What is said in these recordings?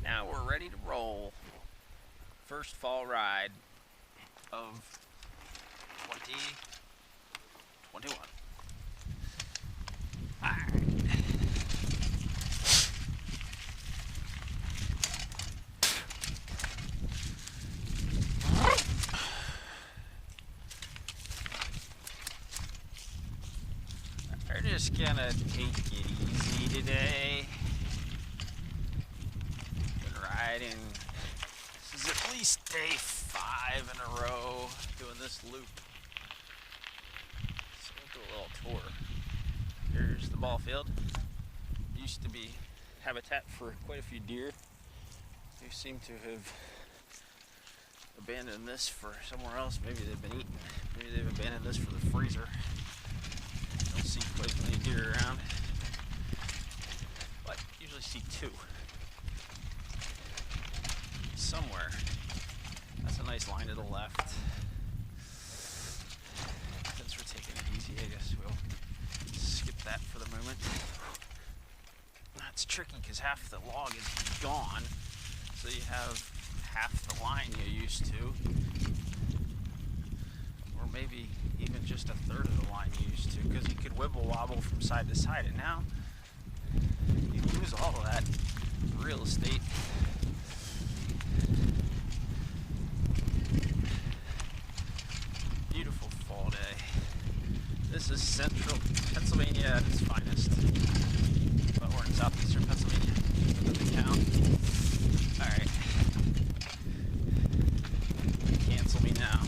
Now we're ready to roll. First fall ride of 2021. Alright. We're just gonna take it easy today. Been riding. This is at least day 5 in a row doing this loop. So we'll do a little tour. Here's the ball field. Used to be habitat for quite a few deer. They seem to have abandoned this for somewhere else. Maybe they've been eaten. Maybe they've abandoned this for the freezer. Don't see quite as many deer around, but usually see 2 somewhere. That's a nice line to the left. Since we're taking it easy, I guess we'll skip that for the moment. That's tricky because half the log is gone, so you have half the line you used to, or maybe even just a third of the line you used to, because you could wibble wobble from side to side, and now you lose all of that real estate. Beautiful fall day. This is central Pennsylvania at its finest. But we're in southeastern Pennsylvania. Doesn't count. Alright. Cancel me now.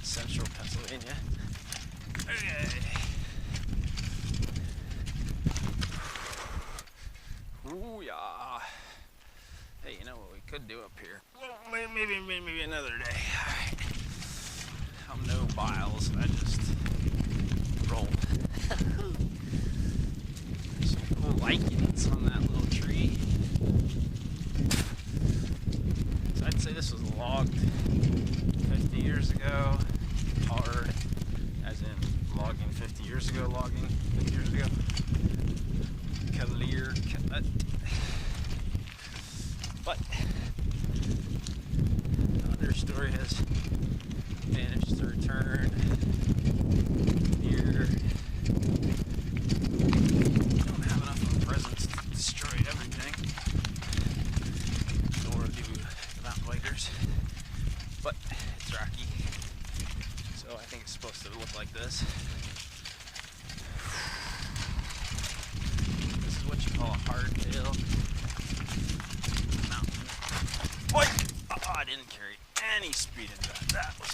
Central Pennsylvania. Okay. Ooh, yeah. Hey, you know what we could do up here? Well, maybe another day. Alright. I'm no Biles. I just roll. There's some cool lichens on that little tree. So I'd say this was logged 50 years ago. Hard, as in logging 50 years ago, logging 50 years ago. Clear cut. But the understory has managed to return here. Don't have enough of a presence to destroy everything, nor do the mountain bikers. But it's rocky, so I think it's supposed to look like this. This is what you call a hardtail mountain. What? Oh, I didn't carry any speed into that. That was.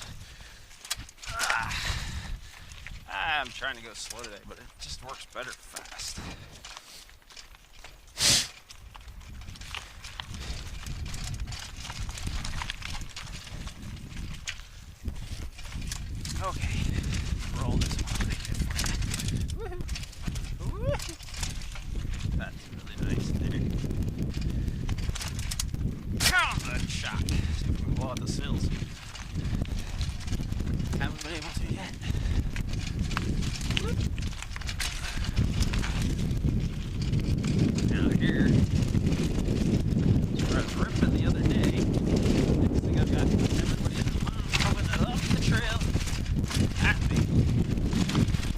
I'm trying to go slow today, but it just works better fast. Okay, roll this one right here for you. Woohoo! That's really nice there. Good shot. See if we can blow out the sills. Haven't been able to yet. Now here, where I was ripping the other day. Next thing I've got everybody at the mountain coming up the trail at me.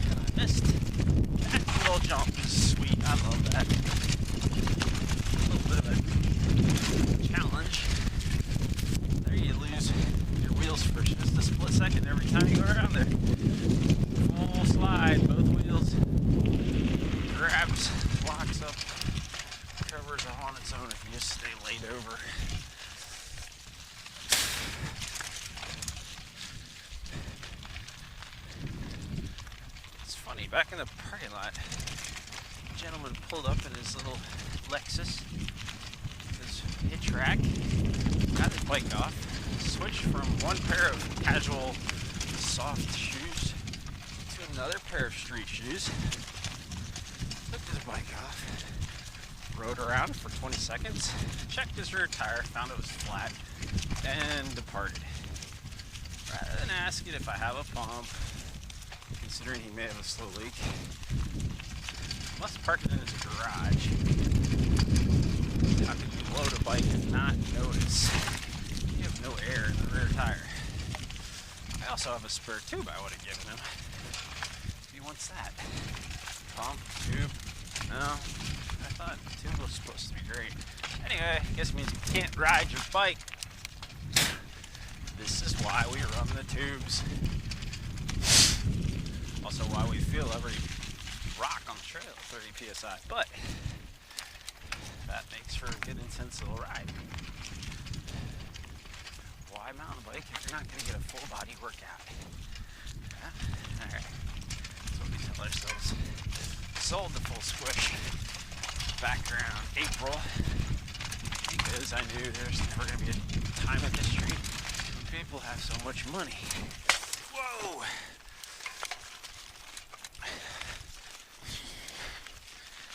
And I missed. That little jump is sweet. I love that. A little bit of a challenge. There you lose your wheels for just a split second every time you go around there. Full slide, both wheels. Grabs, locks up, covers on its own if you just stay laid over. It's funny, back in the parking lot, a gentleman pulled up in his little Lexus, his hitch rack, got his bike off, switched from one pair of casual soft shoes to another pair of street shoes, took his bike off, rode around for 20 seconds, checked his rear tire, found it was flat, and departed. Rather than asking if I have a pump, considering he may have a slow leak, must have parked it in his garage. also have a spare tube I would have given him. He wants that. Pump, tube. No. I thought the tube was supposed to be great. Anyway, I guess it means you can't ride your bike. This is why we run the tubes. Also why we feel every rock on the trail at 30 psi. But that makes for a good intense little ride. Why mountain bike if you're not going to get a full body workout? Yeah? Alright. That's what we tell ourselves. Sold the full squish back around April because I knew there's never going to be a time in history when people have so much money. Whoa!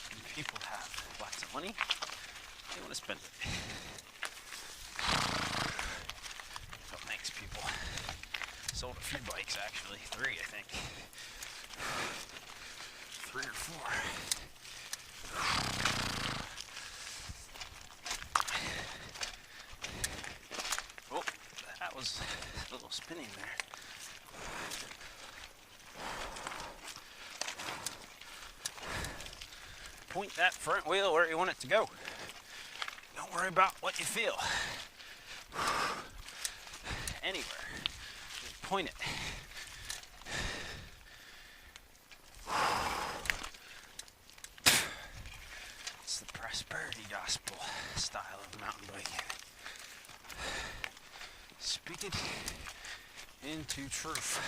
When people have lots of money, they want to spend it. What makes people sold a few bikes actually, 3 I think. 3 or 4. Oh, that was a little spinning there. Point that front wheel where you want it to go. Don't worry about what you feel. Anywhere. Just point it. It's the prosperity gospel style of mountain biking. Speak it into truth.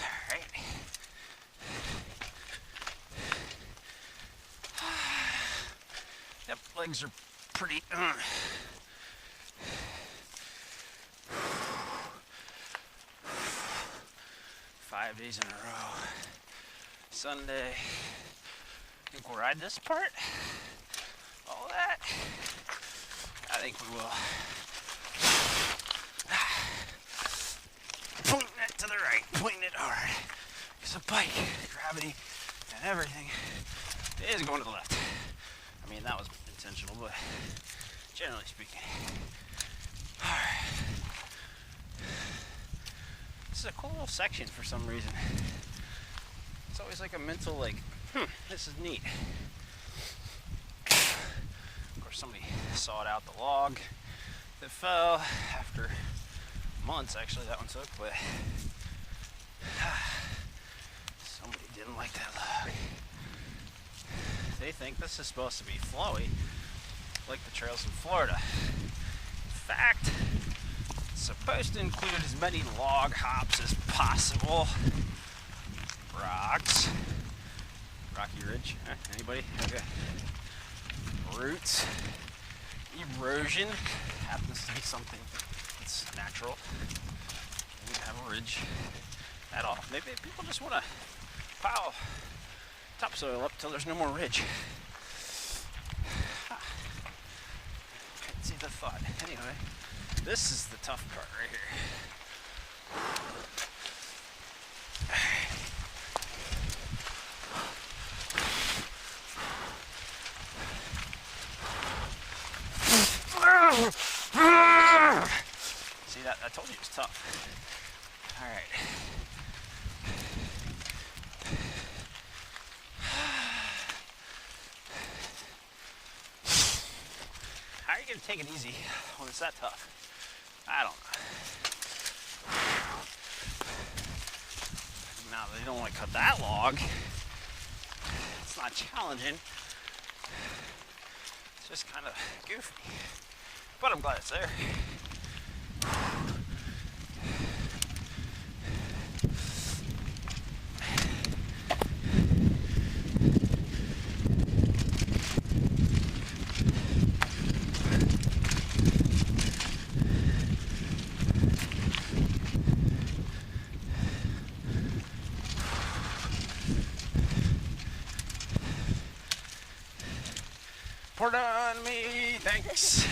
Alright. Yep, legs are pretty 5 days in a row. Sunday. I think we'll ride this part. All that. I think we will. Pointing it to the right. Pointing it hard. Because a bike, gravity, and everything is going to the left. I mean, that was intentional, but generally speaking. Alright. This is a cool little section for some reason. It's always like a mental, like, this is neat. Of course, somebody sawed out the log that fell after months, actually, that one took, but somebody didn't like that log. They think this is supposed to be flowy, like the trails in Florida. In fact, it's supposed to include as many log hops as possible. Rocks. Rocky Ridge. Anybody? Okay. Roots. Erosion happens to be something that's natural. We don't have a ridge at all. Maybe people just want to pile topsoil up till there's no more ridge. Can't see the thought. Anyway, this is the tough part right here. See that? I told you it was tough. All right. How are you going to take it easy when it's that tough? I don't know. Now, they don't want to cut that log. It's not challenging. It's just kind of goofy. But I'm glad it's there. Pardon me, thanks.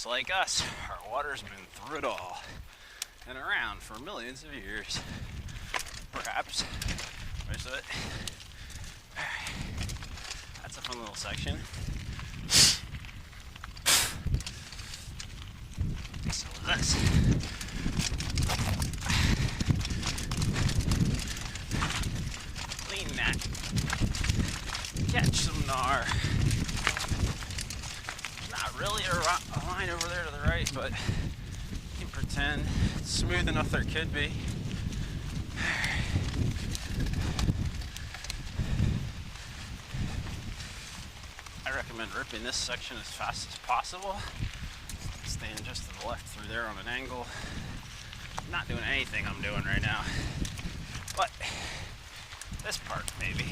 just like us, our water's been through it all and around for millions of years. Perhaps most of it. That's a fun little section. So this. Lean that. Catch some gnar. Not really a line over there to the right, but you can pretend it's smooth enough there could be. I recommend ripping this section as fast as possible. Staying just to the left through there on an angle. Not doing anything I'm doing right now, but this part maybe.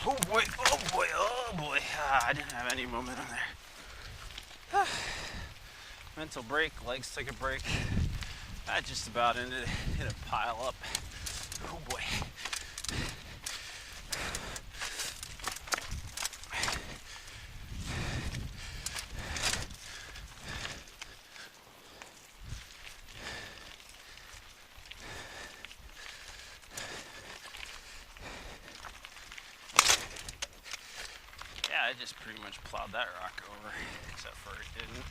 Oh boy, oh boy, oh boy. I didn't have any momentum there. Mental break, legs took a break. That just about ended. Hit a pile up. Oh boy. Yeah, I just pretty much plowed that rock over, except for it didn't.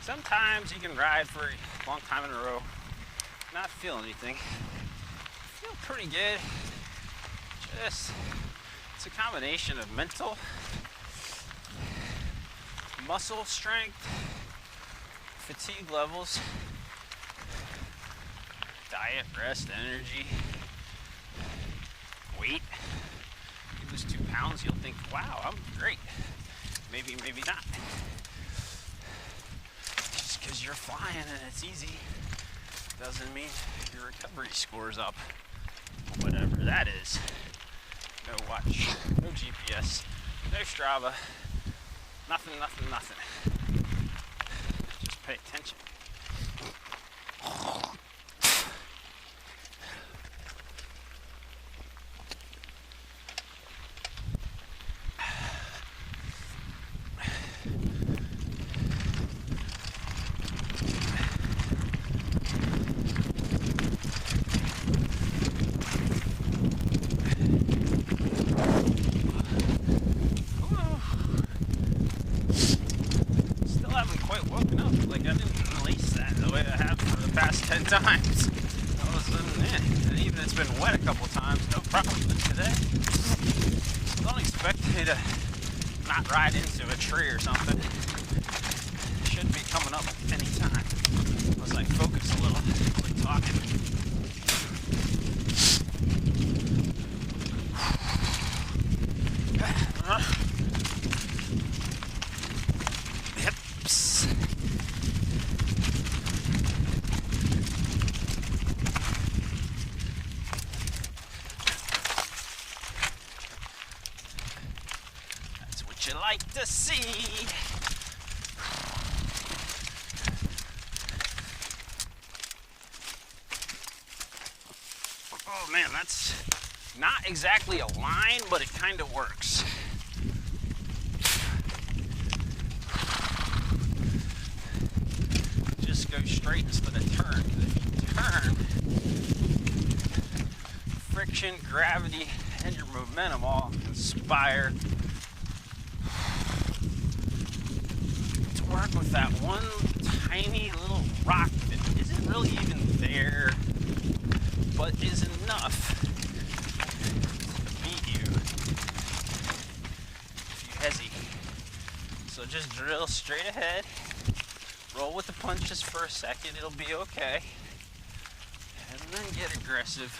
Sometimes you can ride for a long time in a row, not feel anything. Feel pretty good. It's a combination of mental, muscle strength, fatigue levels, diet, rest, energy, weight. You lose 2 pounds, you'll think, wow, I'm great. Maybe, maybe not. Just because you're flying and it's easy doesn't mean your recovery score's up. Whatever that is. No watch, no GPS, no Strava, nothing, nothing, nothing. Just pay attention. Times. All of a sudden, and even it's been wet a couple times, no problem with today. Don't expect me to not ride into a tree or something. Should be coming up any time. Unless I focus a little with talking. Hips. You like to see. Oh man, that's not exactly a line, but it kind of works. Just go straight instead of turn. If you turn, friction, gravity, and your momentum all conspire work with that one tiny little rock that isn't really even there, but is enough to beat you if you hesitate. So just drill straight ahead, roll with the punches for a second, it'll be okay, and then get aggressive,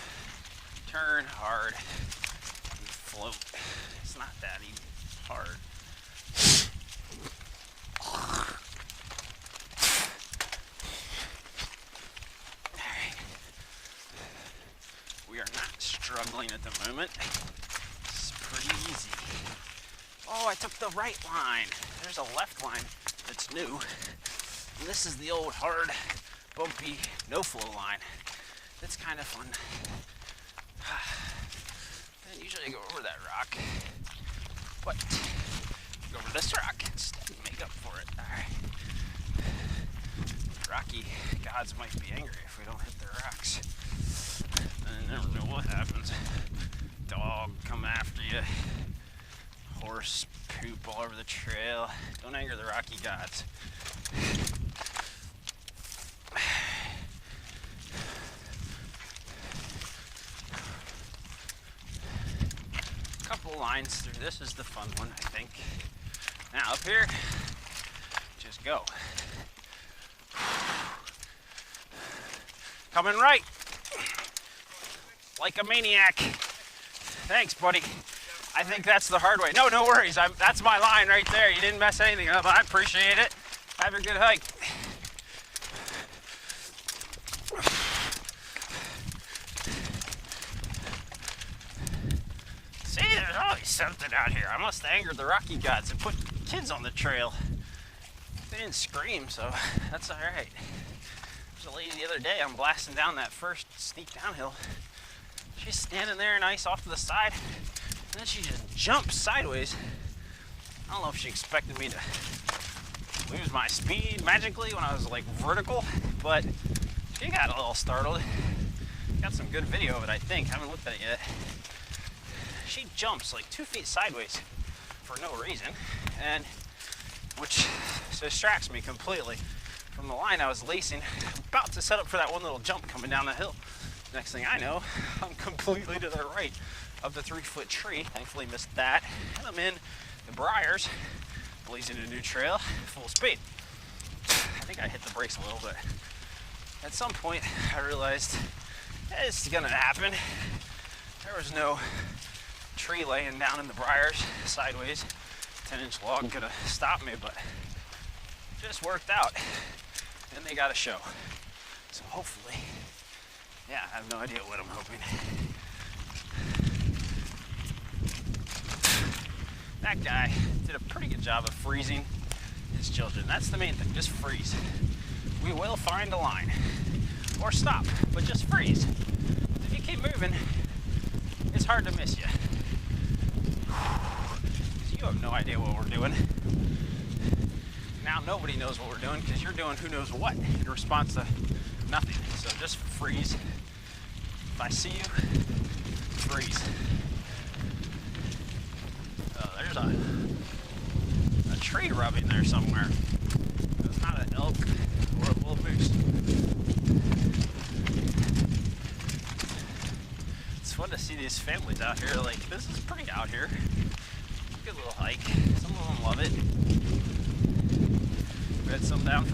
turn hard, and float. It's not that even hard. We are not struggling at the moment. It's pretty easy. Oh, I took the right line. There's a left line that's new. And this is the old hard, bumpy, no-flow line. It's kind of fun. And usually I go over that rock, but go over this rock instead and make up for it. All right. Rocky gods might be angry if we don't hit their rocks. And I never know what happens. Dog come after you. Horse poop all over the trail. Don't anger the Rocky gods. Couple lines through this is the fun one, I think. Now up here, just go. Coming right, like a maniac. Thanks, buddy. I think that's the hard way. No worries. That's my line right there. You didn't mess anything up. I appreciate it. Have a good hike. See, there's always something out here. I must have angered the Rocky gods and put kids on the trail. They didn't scream, so that's all right. There's a lady the other day, I'm blasting down that first steep downhill. She's standing there nice off to the side, and then she just jumps sideways. I don't know if she expected me to lose my speed magically when I was like vertical, but she got a little startled. Got some good video of it, I think. I haven't looked at it yet. She jumps like 2 feet sideways for no reason, and which distracts me completely from the line I was lacing, about to set up for that one little jump coming down the hill. Next thing I know, I'm completely to the right of the 3-foot tree. Thankfully missed that. And I'm in the briars, blazing a new trail, full speed. I think I hit the brakes a little bit. At some point, I realized it's gonna happen. There was no tree laying down in the briars sideways. 10-inch log could have stopped me, but it just worked out. And they got a show. So hopefully, yeah, I have no idea what I'm hoping. That guy did a pretty good job of freezing his children. That's the main thing, just freeze. We will find a line. Or stop, but just freeze. If you keep moving, it's hard to miss you. Because you have no idea what we're doing. Now nobody knows what we're doing because you're doing who knows what in response to nothing. So just freeze. If I see you, freeze. Oh, there's a tree rubbing there somewhere. It's not an elk or a bull moose. It's fun to see these families out here. Like, this is pretty out here. Good little hike. Some of them love it. We had some down